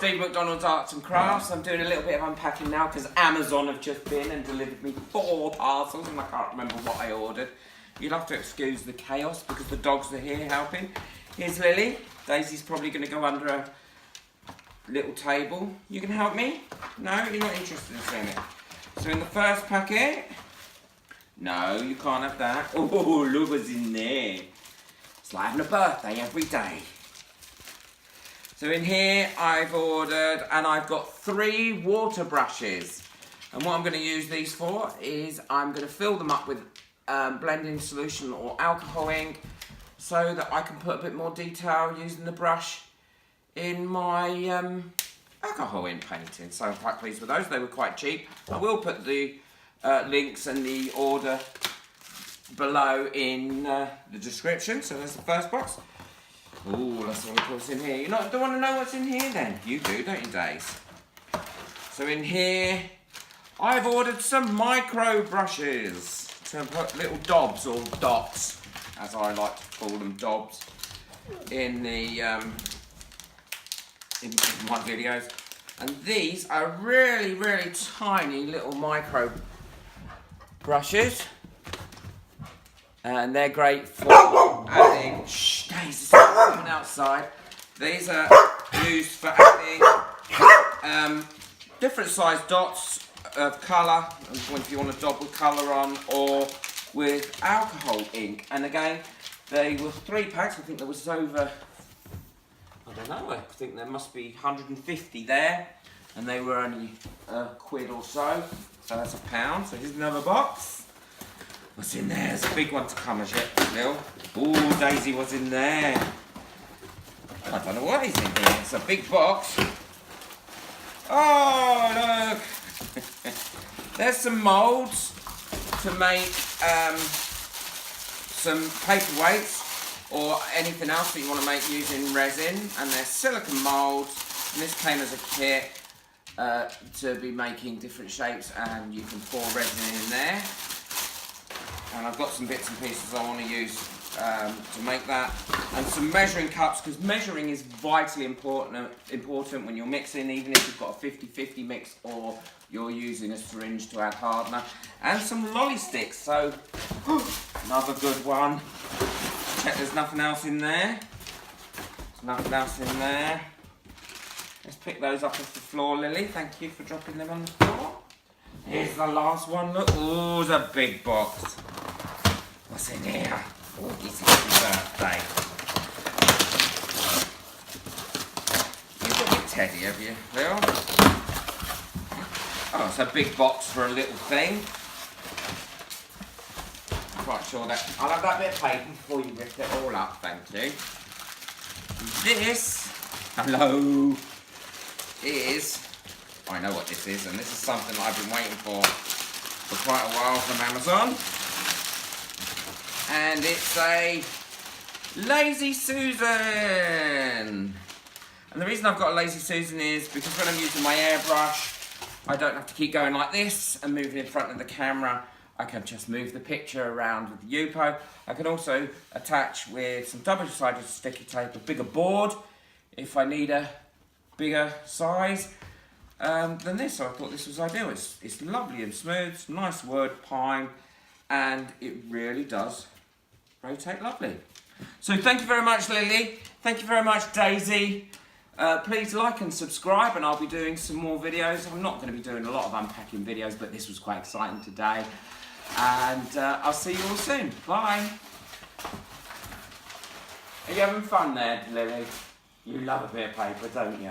Steve McDonald's Arts and Crafts. I'm doing a little bit of unpacking now because Amazon have just been and delivered me 4 parcels and I can't remember what I ordered. You'll have to excuse the chaos because the dogs are here helping. Here's Lily. Daisy's probably going to go under a little table. You can help me? No, you're not interested in seeing it. So in the first packet, no, you can't have that. Oh, look what's in there. It's like having a birthday every day. So in here I've ordered, and I've got 3 water brushes. And what I'm going to use these for is I'm going to fill them up with blending solution or alcohol ink so that I can put a bit more detail using the brush in my alcohol ink painting. So I'm quite pleased with those. They were quite cheap. I will put the links and the order below in the description. So there's the first box. Ooh, let's see what's in here. You don't want to know what's in here then? You do, don't you, Days? So in here, I've ordered some micro brushes to put little dobs or dots, as I like to call them, dobs, in the in my videos. And these are really, really tiny little micro brushes. And they're great for adding, Daisy, coming outside. These are used for adding different size dots of colour, if you want to dot with colour on, or with alcohol ink. And again, they were 3 packs. I think there was over, I don't know, I think there must be 150 there. And they were only £1 or so. So that's £1. So here's another box. What's in there? There's a big one to come as yet, Lil. Ooh, Daisy, what's in there? I don't know what is in here. It's a big box. Oh, look! There's some moulds to make some paperweights or anything else that you want to make using resin. And there's silicone moulds. And this came as a kit to be making different shapes, and you can pour resin in there. And I've got some bits and pieces I want to use to make that. And some measuring cups, because measuring is vitally important when you're mixing, even if you've got a 50-50 mix or you're using a syringe to add hardener. And some lolly sticks, so another good one. Check there's nothing else in there. There's nothing else in there. Let's pick those up off the floor, Lily. Thank you for dropping them on the floor. Here's the last one. Look, oh, it's a big box. What's in here? Oh, this is your birthday. You've got a big teddy, have you, Lil? Oh, it's a big box for a little thing. I'm quite sure that I'll have that bit of paper before you rip it all up, thank you. This, hello, is, I know what this is, and this is something that I've been waiting for quite a while from Amazon. And it's a Lazy Susan. And the reason I've got a Lazy Susan is because when I'm using my airbrush, I don't have to keep going like this and moving in front of the camera. I can just move the picture around with the Yupo. I can also attach with some double-sided sticky tape a bigger board if I need a bigger size than this. So I thought this was ideal. It's lovely and smooth, nice wood, pine, and it really does rotate lovely. So thank you very much, Lily. Thank you very much, Daisy. Please like and subscribe, and I'll be doing some more videos. I'm not going to be doing a lot of unpacking videos, but this was quite exciting today. And I'll see you all soon. Bye. Are you having fun there, Lily? You love a bit of paper, don't you?